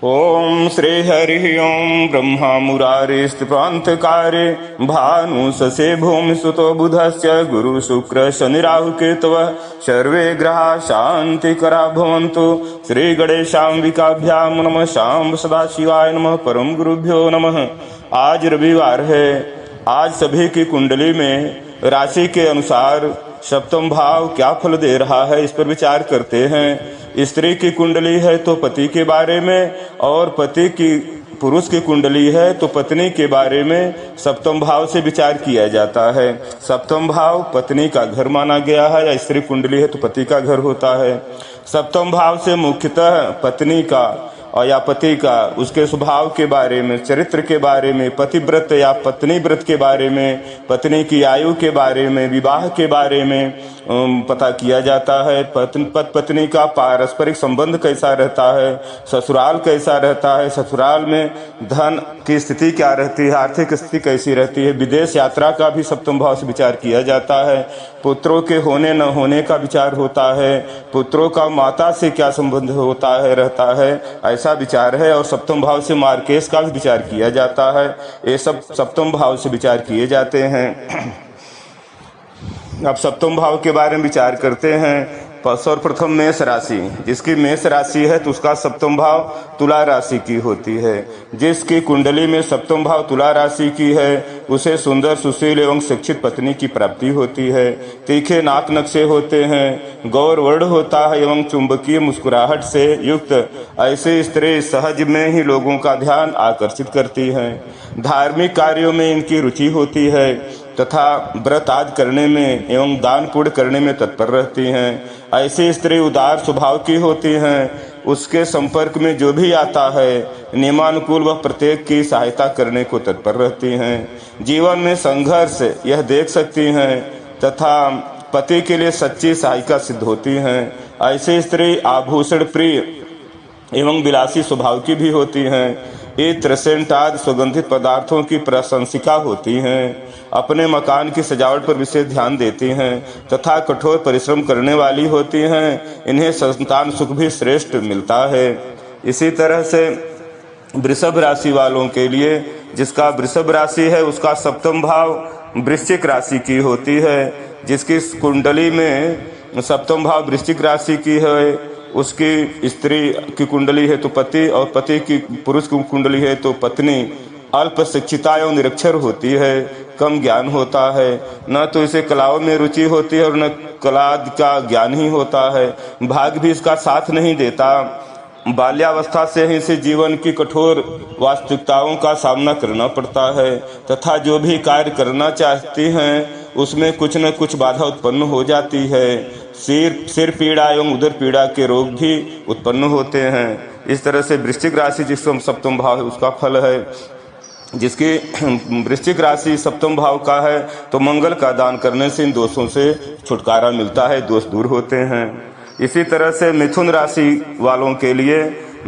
ओम श्री हरि ओम ब्रह्मा मुरारिस्त्रिप्रान्तकारे भानु ससे भूमि सुतो बुधस्य गुरु शुक्र शनि राहु केतवः सर्वे ग्रहा शांतिकरा भवन्तु। श्री गणेशाम्बिकाभ्यां नमः। शाम्ब सदाशिवाय नमः। परम गुरुभ्यो नमः। आज रविवार है। आज सभी की कुंडली में राशि के अनुसार सप्तम भाव क्या फल दे रहा है, इस पर विचार करते हैं। स्त्री की कुंडली है तो पति के बारे में, और पति की पुरुष की कुंडली है तो पत्नी के बारे में सप्तम भाव से विचार किया जाता है। सप्तम भाव पत्नी का घर माना गया है, या स्त्री कुंडली है तो पति का घर होता है। सप्तम भाव से मुख्यतः पत्नी का और या पति का, उसके स्वभाव के बारे में, चरित्र के बारे में, पतिव्रत या पत्नी व्रत के बारे में, पत्नी की आयु के बारे में, विवाह के बारे में पता किया जाता है। पत्नी का पारस्परिक संबंध कैसा रहता है, ससुराल कैसा रहता है, ससुराल में धन की स्थिति क्या रहती है, आर्थिक स्थिति कैसी रहती है। विदेश यात्रा का भी सप्तम भाव से विचार किया जाता है। पुत्रों के होने न होने का विचार होता है। पुत्रों का माता से क्या संबंध होता है, रहता है, ऐसा विचार है। और सप्तम भाव से मार्केश का भी विचार किया जाता है। ये सब सप्तम भाव से विचार किए जाते हैं। अब सप्तम भाव के बारे में विचार करते हैं। सर्वप्रथम मेष राशि, जिसकी मेष राशि है तो उसका सप्तम भाव तुला राशि की होती है। जिसकी कुंडली में सप्तम भाव तुला राशि की है उसे सुंदर, सुशील एवं शिक्षित पत्नी की प्राप्ति होती है। तीखे नाक नक्शे होते हैं, गौर वर्ण होता है एवं चुंबकीय मुस्कुराहट से युक्त ऐसी स्त्री सहज में ही लोगों का ध्यान आकर्षित करती है। धार्मिक कार्यों में इनकी रुचि होती है तथा व्रत आदि करने में एवं दान पुण्य करने में तत्पर रहती हैं। ऐसी स्त्री उदार स्वभाव की होती हैं। उसके संपर्क में जो भी आता है नियमानुकूल वह प्रत्येक की सहायता करने को तत्पर रहती हैं। जीवन में संघर्ष यह देख सकती हैं तथा पति के लिए सच्ची सहायिका सिद्ध होती हैं। ऐसी स्त्री आभूषण प्रिय एवं विलासी स्वभाव की भी होती हैं। इत्र, सेंट आदि सुगंधित पदार्थों की प्रशंसिका होती हैं। अपने मकान की सजावट पर विशेष ध्यान देती हैं तथा कठोर परिश्रम करने वाली होती हैं। इन्हें संतान सुख भी श्रेष्ठ मिलता है। इसी तरह से वृषभ राशि वालों के लिए, जिसका वृषभ राशि है उसका सप्तम भाव वृश्चिक राशि की होती है। जिसकी कुंडली में सप्तम भाव वृश्चिक राशि की है, उसकी स्त्री की कुंडली है तो पति, और पति की पुरुष की कुंडली है तो पत्नी अल्प शिक्षिता एवं निरक्षर होती है। कम ज्ञान होता है, न तो इसे कलाओं में रुचि होती है और न कला का ज्ञान ही होता है। भाग्य भी इसका साथ नहीं देता। बाल्यावस्था से ही इसे जीवन की कठोर वास्तविकताओं का सामना करना पड़ता है तथा जो भी कार्य करना चाहती हैं उसमें कुछ न कुछ बाधा उत्पन्न हो जाती है। सिर पीड़ा एवं उदर पीड़ा के रोग भी उत्पन्न होते हैं। इस तरह से वृश्चिक राशि जिसका सप्तम भाव है उसका फल है। जिसकी वृश्चिक राशि सप्तम भाव का है तो मंगल का दान करने से इन दोषों से छुटकारा मिलता है, दोष दूर होते हैं। इसी तरह से मिथुन राशि वालों के लिए,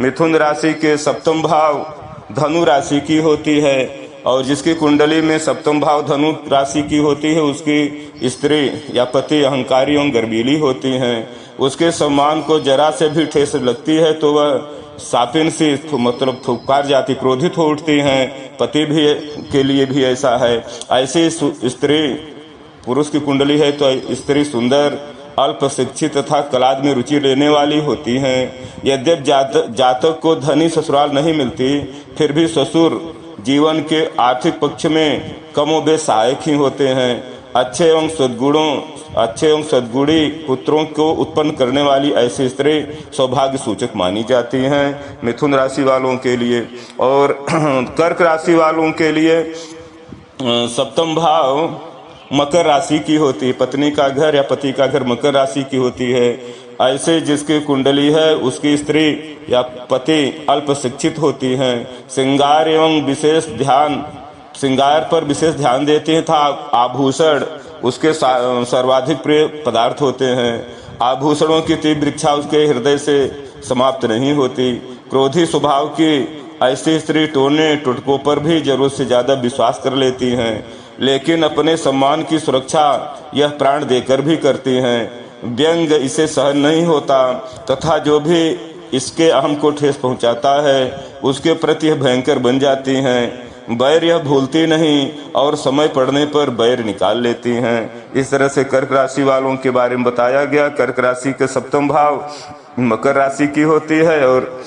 मिथुन राशि के सप्तम भाव धनु राशि की होती है, और जिसकी कुंडली में सप्तम भाव धनु राशि की होती है उसकी स्त्री या पति अहंकारी एवं गर्वीली होती हैं। उसके सम्मान को जरा से भी ठेस लगती है तो वह सापिन से मतलब फुफकार जाती, क्रोधित हो उठती हैं। पति भी के लिए भी ऐसा है। ऐसी स्त्री पुरुष की कुंडली है तो स्त्री सुंदर, अल्प शिक्षित तथा कलाद में रुचि लेने वाली होती हैं। यद्यप जातक को धनी ससुराल नहीं मिलती, फिर भी ससुर जीवन के आर्थिक पक्ष में कमोबेश सहायक ही होते हैं। अच्छे एवं सद्गुणी पुत्रों को उत्पन्न करने वाली ऐसी स्त्री सौभाग्य सूचक मानी जाती हैं मिथुन राशि वालों के लिए। और कर्क राशि वालों के लिए सप्तम भाव मकर राशि की होती है। पत्नी का घर या पति का घर मकर राशि की होती है। ऐसे जिसकी कुंडली है उसकी स्त्री या पति अल्प शिक्षित होती हैं। श्रृंगार पर विशेष ध्यान देते हैं था। आभूषण उसके सर्वाधिक प्रिय पदार्थ होते हैं। आभूषणों की तीव्र इच्छा उसके हृदय से समाप्त नहीं होती। क्रोधी स्वभाव की ऐसी स्त्री टोने टुटकों पर भी जरूरत से ज्यादा विश्वास कर लेती हैं, लेकिन अपने सम्मान की सुरक्षा यह प्राण देकर भी करती हैं। व्यंग इसे सहन नहीं होता तथा जो भी इसके अहम को ठेस पहुंचाता है उसके प्रति यह भयंकर बन जाती हैं। बैर यह भूलती नहीं और समय पड़ने पर बैर निकाल लेती हैं। इस तरह से कर्क राशि वालों के बारे में बताया गया। कर्क राशि के सप्तम भाव मकर राशि की होती है और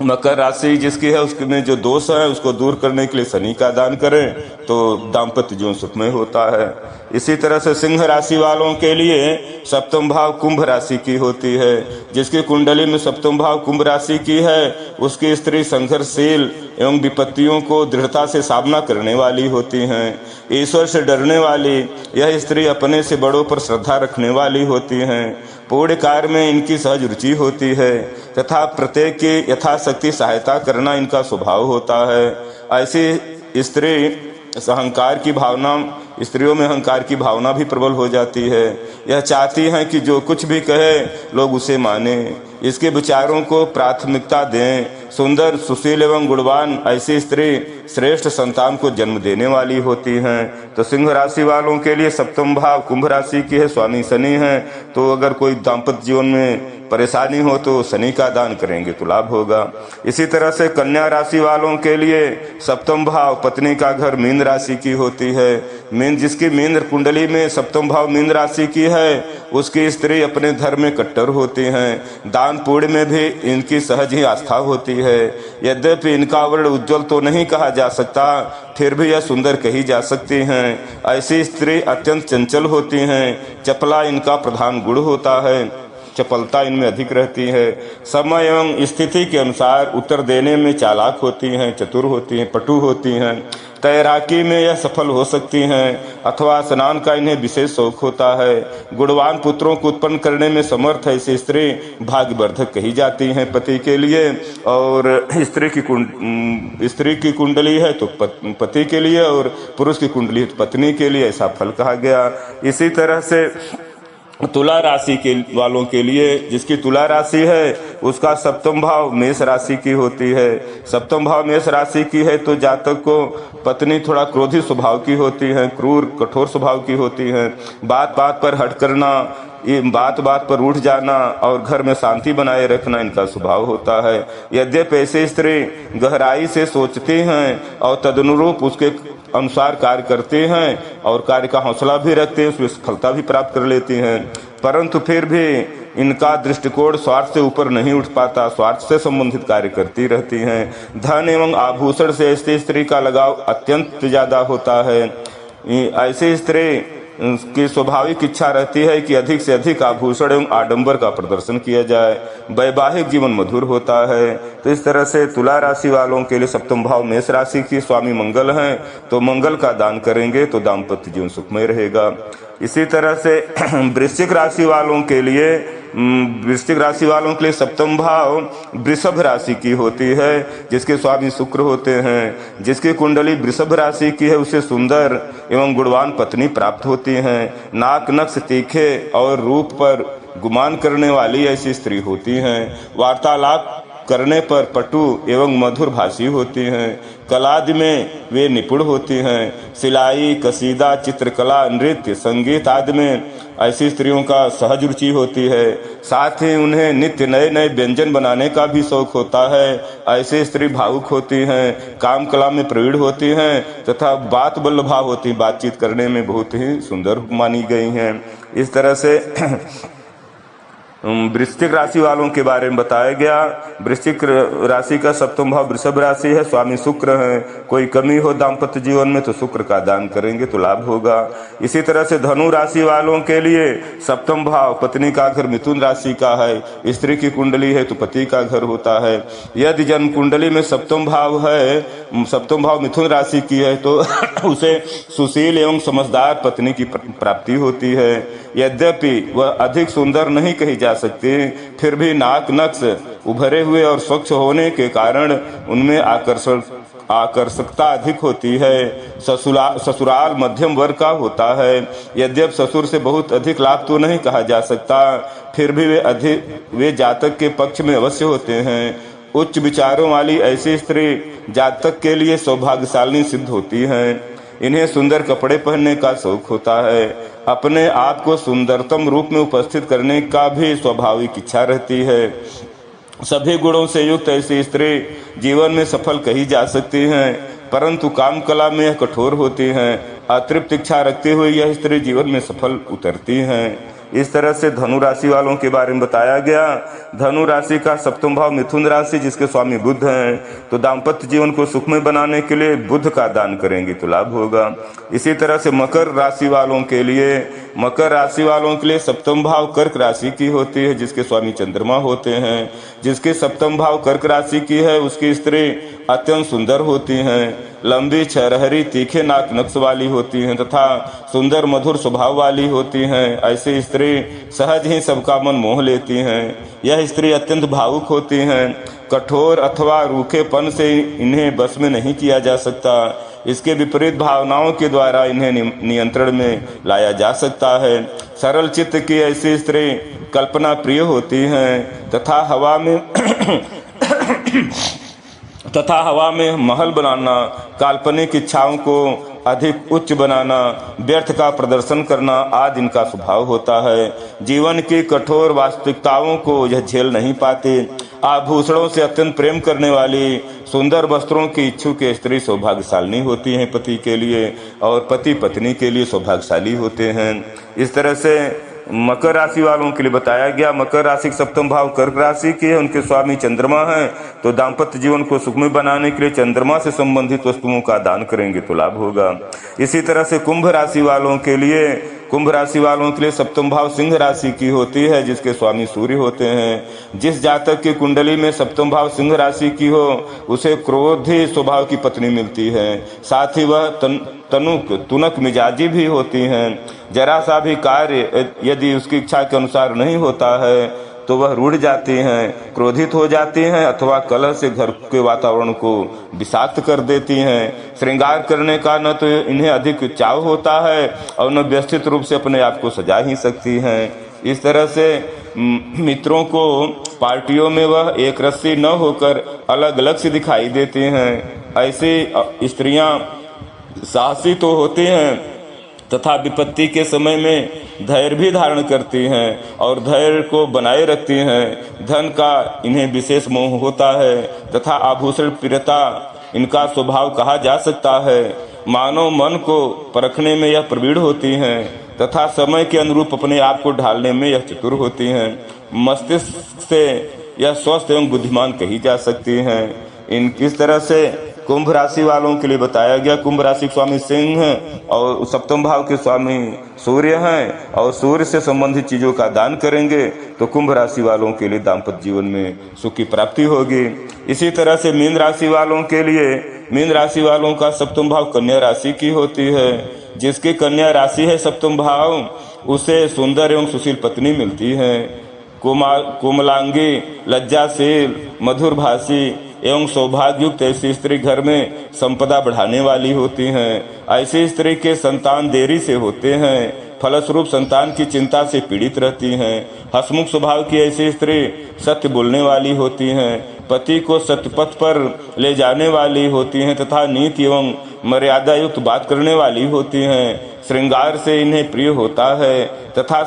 मकर राशि जिसकी है उसमें जो दोष है उसको दूर करने के लिए शनि का दान करें तो दाम्पत्य जीवन सुखमय होता है। इसी तरह से सिंह राशि वालों के लिए सप्तम भाव कुंभ राशि की होती है। जिसकी कुंडली में सप्तम भाव कुंभ राशि की है उसकी स्त्री संघर्षशील एवं विपत्तियों को दृढ़ता से सामना करने वाली होती हैं। ईश्वर से डरने वाली यह स्त्री अपने से बड़ों पर श्रद्धा रखने वाली होती हैं। पूर्ण कार्य में इनकी सहज रुचि होती है तथा प्रत्येक की यथाशक्ति सहायता करना इनका स्वभाव होता है। ऐसी स्त्री अहंकार की भावना स्त्रियों में अहंकार की भावना भी प्रबल हो जाती है। यह चाहती हैं कि जो कुछ भी कहे लोग उसे माने, इसके विचारों को प्राथमिकता दें। सुंदर सुशील एवं गुणवान ऐसी स्त्री श्रेष्ठ संतान को जन्म देने वाली होती हैं। तो सिंह राशि वालों के लिए सप्तम भाव कुंभ राशि की है, स्वामी शनि है। तो अगर कोई दाम्पत्य जीवन में परेशानी हो तो शनि का दान करेंगे तो लाभ होगा। इसी तरह से कन्या राशि वालों के लिए सप्तम भाव पत्नी का घर मीन राशि की होती है। मीन जिसकी मीन कुंडली में सप्तम भाव मीन राशि की है उसकी स्त्री अपने धर्म में कट्टर होती हैं। दान पुण्य में भी इनकी सहज ही आस्था होती है। यद्यपि इनका वर्ण उज्जवल तो नहीं कहा जा सकता फिर भी यह सुंदर कही जा सकती हैं। ऐसी स्त्री अत्यंत चंचल होती हैं। चपला इनका प्रधान गुण होता है। चपलता इनमें अधिक रहती है। समय एवं स्थिति के अनुसार उत्तर देने में चालाक होती हैं, चतुर होती हैं, पटु होती हैं। तैराकी में यह सफल हो सकती हैं अथवा स्नान का इन्हें विशेष शौक होता है। गुणवान पुत्रों को उत्पन्न करने में समर्थ ऐसी स्त्री भाग्यवर्धक कही जाती हैं पति के लिए। और स्त्री की कुंडली है तो पति के लिए और पुरुष की कुंडली तो पत्नी के लिए, ऐसा फल कहा गया। इसी तरह से तुला राशि के वालों के लिए जिसकी तुला राशि है उसका सप्तम भाव मेष राशि की होती है। सप्तम भाव मेष राशि की है तो जातक को पत्नी थोड़ा क्रोधी स्वभाव की होती है, क्रूर कठोर स्वभाव की होती है। बात बात पर हट करना, बात बात पर उठ जाना और घर में शांति बनाए रखना इनका स्वभाव होता है। यद्यपि ऐसे स्त्री गहराई से सोचती हैं और तदनुरूप उसके अनुसार कार्य करते हैं और कार्य का हौसला भी रखते हैं, उसमें सफलता भी प्राप्त कर लेती हैं, परंतु फिर भी इनका दृष्टिकोण स्वार्थ से ऊपर नहीं उठ पाता, स्वार्थ से संबंधित कार्य करती रहती हैं। धन एवं आभूषण से ऐसी स्त्री का लगाव अत्यंत ज्यादा होता है। ऐसी स्त्री की स्वाभाविक इच्छा रहती है कि अधिक से अधिक आभूषण एवं आडंबर का प्रदर्शन किया जाए। वैवाहिक जीवन मधुर होता है। तो इस तरह से तुला राशि वालों के लिए सप्तम भाव मेष राशि की स्वामी मंगल हैं तो मंगल का दान करेंगे तो दाम्पत्य जीवन सुखमय रहेगा। इसी तरह से वृश्चिक राशि वालों के लिए सप्तम भाव वृषभ राशि की होती है जिसके स्वामी शुक्र होते हैं। जिसकी कुंडली वृषभ राशि की है उसे सुंदर एवं गुणवान पत्नी प्राप्त होती हैं। नाक नक्श तीखे और रूप पर गुमान करने वाली ऐसी स्त्री होती हैं। वार्तालाप करने पर पटु एवं मधुर भाषी होती हैं। कलादि में वे निपुण होती हैं। सिलाई, कसीदा, चित्रकला, नृत्य, संगीत आदि में ऐसी स्त्रियों का सहज रुचि होती है। साथ ही उन्हें नित्य नए नए व्यंजन बनाने का भी शौक होता है। ऐसी स्त्री भावुक होती हैं, काम कला में प्रवीण होती हैं तथा बात बल्लभा होती, बातचीत करने में बहुत ही सुंदर मानी गई हैं। इस तरह से वृश्चिक राशि वालों के बारे में बताया गया। वृश्चिक राशि का सप्तम भाव वृषभ राशि है, स्वामी शुक्र हैं। कोई कमी हो दाम्पत्य जीवन में तो शुक्र का दान करेंगे तो लाभ होगा। इसी तरह से धनु राशि वालों के लिए सप्तम भाव पत्नी का घर मिथुन राशि का है। स्त्री की कुंडली है तो पति का घर होता है। यदि जन्म कुंडली में सप्तम भाव मिथुन राशि की है तो उसे सुशील एवं समझदार पत्नी की प्राप्ति होती है। यद्यपि वह अधिक सुंदर नहीं कही जा सकती फिर भी नाक नक्श उभरे हुए और स्वच्छ होने के कारण उनमें आकर्षकता अधिक होती है। ससुराल मध्यम वर्ग का होता है। यद्यपि ससुर से बहुत अधिक लाभ तो नहीं कहा जा सकता फिर भी वे जातक के पक्ष में अवश्य होते हैं। उच्च विचारों वाली ऐसी स्त्री जातक के लिए सौभाग्यशाली सिद्ध होती हैं। इन्हें सुंदर कपड़े पहनने का शौक होता है। अपने आप को सुंदरतम रूप में उपस्थित करने का भी स्वाभाविक इच्छा रहती है। सभी गुणों से युक्त ऐसी स्त्री जीवन में सफल कही जा सकती हैं, परंतु काम कला में यह कठोर होती हैं। अतृप्त इच्छा रखते हुए यह स्त्री जीवन में सफल उतरती हैं। इस तरह से धनु राशि वालों के बारे में बताया गया। धनु राशि का सप्तम भाव मिथुन राशि, जिसके स्वामी बुध हैं, तो दाम्पत्य जीवन को सुखमय बनाने के लिए बुध का दान करेंगे तो लाभ होगा। इसी तरह से मकर राशि वालों के लिए सप्तम भाव कर्क राशि की होती है, जिसके स्वामी चंद्रमा होते हैं। जिसके सप्तम भाव कर्क राशि की है उसकी स्त्री अत्यंत सुंदर होती हैं, लंबी छरहरी तीखे नाक नक्श वाली होती हैं तथा सुंदर मधुर स्वभाव वाली होती हैं। ऐसी स्त्री सहज ही सबका मन मोह लेती हैं। यह स्त्री अत्यंत भावुक होती हैं। कठोर अथवा रूखेपन से इन्हें बस में नहीं किया जा सकता। इसके विपरीत भावनाओं के द्वारा इन्हें नियंत्रण में लाया जा सकता है। सरल चित्त की ऐसी स्त्री कल्पना प्रिय होती हैं तथा हवा में महल बनाना, काल्पनिक इच्छाओं को अधिक उच्च बनाना, व्यर्थ का प्रदर्शन करना आदि इनका स्वभाव होता है। जीवन की कठोर वास्तविकताओं को यह झेल नहीं पाते। आभूषणों से अत्यंत प्रेम करने वाली, सुंदर वस्त्रों की इच्छुक स्त्री सौभाग्यशालिनी होती हैं पति के लिए, और पति पत्नी के लिए सौभाग्यशाली होते हैं। इस तरह से मकर राशि वालों के लिए बताया गया। मकर राशि सप्तम भाव कर्क राशि की है, उनके स्वामी चंद्रमा हैं, तो दाम्पत्य जीवन को सुखमय बनाने के लिए चंद्रमा से संबंधित वस्तुओं का दान करेंगे तो लाभ होगा। इसी तरह से कुंभ राशि वालों के लिए सप्तम भाव सिंह राशि की होती है, जिसके स्वामी सूर्य होते हैं। जिस जातक की कुंडली में सप्तम भाव सिंह राशि की हो उसे क्रोधी स्वभाव की पत्नी मिलती है। साथ ही वह तुनक मिजाजी भी होती हैं। जरा सा भी कार्य यदि उसकी इच्छा के अनुसार नहीं होता है तो वह रूठ जाती हैं, क्रोधित हो जाती हैं अथवा कलह से घर के वातावरण को विषाक्त कर देती हैं। श्रृंगार करने का न तो इन्हें अधिक चाव होता है और न व्यवस्थित रूप से अपने आप को सजा ही सकती हैं। इस तरह से मित्रों को पार्टियों में वह एक रस्सी न होकर अलग अलग से दिखाई देती हैं। ऐसी स्त्रियां साहसी तो होती हैं तथा विपत्ति के समय में धैर्य भी धारण करती हैं और धैर्य को बनाए रखती हैं। धन का इन्हें विशेष मोह होता है तथा आभूषण प्रियता इनका स्वभाव कहा जा सकता है। मानव मन को परखने में यह प्रवीण होती हैं तथा समय के अनुरूप अपने आप को ढालने में यह चतुर होती हैं। मस्तिष्क से यह स्वस्थ एवं बुद्धिमान कही जा सकती हैं। इस तरह से कुंभ राशि वालों के लिए बताया गया। कुंभ राशि के स्वामी सिंह हैं और सप्तम भाव के स्वामी सूर्य हैं और सूर्य से संबंधित चीजों का दान करेंगे तो कुंभ राशि वालों के लिए दाम्पत्य जीवन में सुख की प्राप्ति होगी। इसी तरह से मीन राशि वालों का सप्तम भाव कन्या राशि की होती है। जिसकी कन्या राशि है सप्तम भाव उसे सुंदर एवं सुशील पत्नी मिलती है। कोमलांगी, लज्जाशील, मधुर भाषी एवं सौभाग्य युक्त ऐसी स्त्री घर में संपदा बढ़ाने वाली होती हैं। ऐसी स्त्री के संतान देरी से होते हैं, फलस्वरूप संतान की चिंता से पीड़ित रहती हैं। हंसमुख स्वभाव की ऐसी स्त्री सत्य बोलने वाली होती हैं, पति को सत्य पथ पर ले जाने वाली होती हैं तथा नीति एवं मर्यादा युक्त बात करने वाली होती हैं। श्रृंगार से इन्हें प्रिय होता है तथा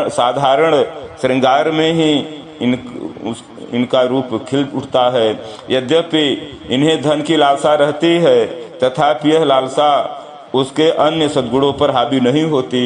साधारण श्रृंगार में ही इनका रूप खिल उठता है। यद्यपि इन्हें धन की लालसा रहती है तथापि यह लालसा उसके अन्य सद्गुणों पर हावी नहीं होती।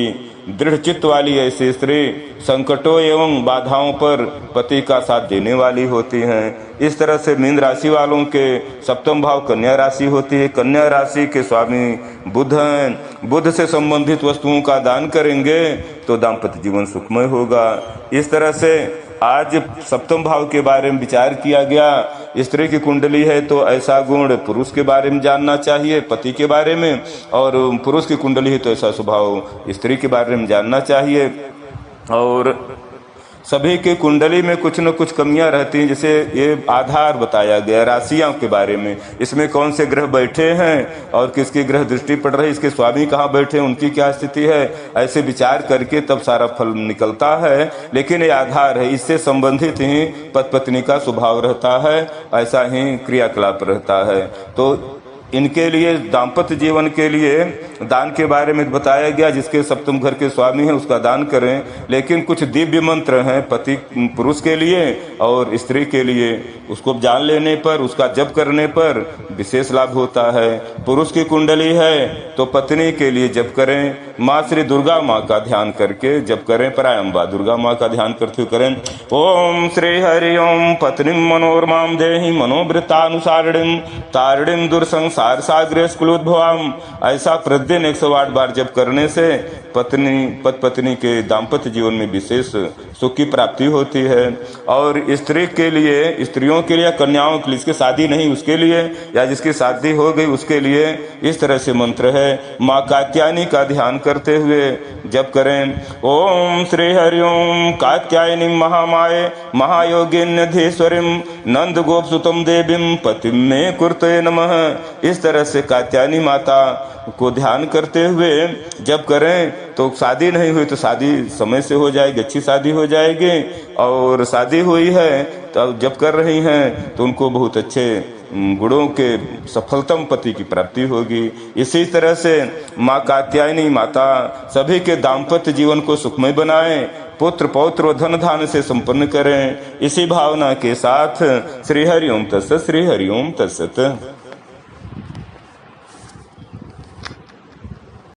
दृढ़ चित्त वाली ऐसी स्त्री संकटों एवं बाधाओं पर पति का साथ देने वाली होती हैं। इस तरह से मीन राशि वालों के सप्तम भाव कन्या राशि होती है। कन्या राशि के स्वामी बुध हैं। बुध से संबंधित वस्तुओं का दान करेंगे तो दाम्पत्य जीवन सुखमय होगा। इस तरह से आज सप्तम भाव के बारे में विचार किया गया। स्त्री की कुंडली है तो ऐसा गुण पुरुष के बारे में जानना चाहिए, पति के बारे में, और पुरुष की कुंडली है तो ऐसा स्वभाव स्त्री के बारे में जानना चाहिए। और सभी के कुंडली में कुछ न कुछ कमियां रहती हैं। जैसे ये आधार बताया गया राशियों के बारे में, इसमें कौन से ग्रह बैठे हैं और किसकी ग्रह दृष्टि पड़ रही है, इसके स्वामी कहाँ बैठे हैं, उनकी क्या स्थिति है, ऐसे विचार करके तब सारा फल निकलता है। लेकिन ये आधार है, इससे संबंधित ही पति पत्नी का स्वभाव रहता है, ऐसा ही क्रियाकलाप रहता है। तो इनके लिए दाम्पत्य जीवन के लिए दान के बारे में बताया गया, जिसके सप्तम घर के स्वामी हैं उसका दान करें। लेकिन कुछ दिव्य मंत्र हैं पति पुरुष के लिए और स्त्री के लिए, उसको जान लेने पर, उसका जप करने पर विशेष लाभ होता है। पुरुष की कुंडली है तो पत्नी के लिए जप करें, माँ श्री दुर्गा माँ का ध्यान करके जप करें, परायम्बा दुर्गा माँ का ध्यान करते हुए करें। ओम श्री हरि ओम पत्नीम मनोरमाम देहि मनोवृत्तानुसारिणीम तारिणीम दुर्संसार सागरे स्कुलोद्भवाम। ऐसा प्रतिदिन 108 बार जप करने से पत्नी के दाम्पत्य जीवन में विशेष सुख की प्राप्ति होती है। और स्त्री के लिए, स्त्रियों के लिए, कन्याओं के लिए, जिसकी शादी नहीं उसके लिए, या जिसकी शादी हो गई उसके लिए इस तरह से मंत्र है। माँ कात्यायनी का ध्यान करते हुए जप करें। ओम श्री हरि ओम कात्यायनी महामाये महायोगिन्यधीश्वरीम नंद गोप सुतम देवीम पतिम में कुर्ते नमः। इस तरह से कात्यायनी माता को ध्यान करते हुए जब करें तो शादी नहीं हुई तो शादी समय से हो जाएगी, अच्छी शादी हो जाएगी। और शादी हुई है तो जब कर रही हैं तो उनको बहुत अच्छे गुणों के सफलतम पति की प्राप्ति होगी। इसी तरह से माँ कात्यायनी माता सभी के दाम्पत्य जीवन को सुखमय बनाएं, पुत्र पौत्र और धन धान से संपन्न करें। इसी भावना के साथ श्री हरि ओम तत्सत, श्री हरि ओम तत्सत।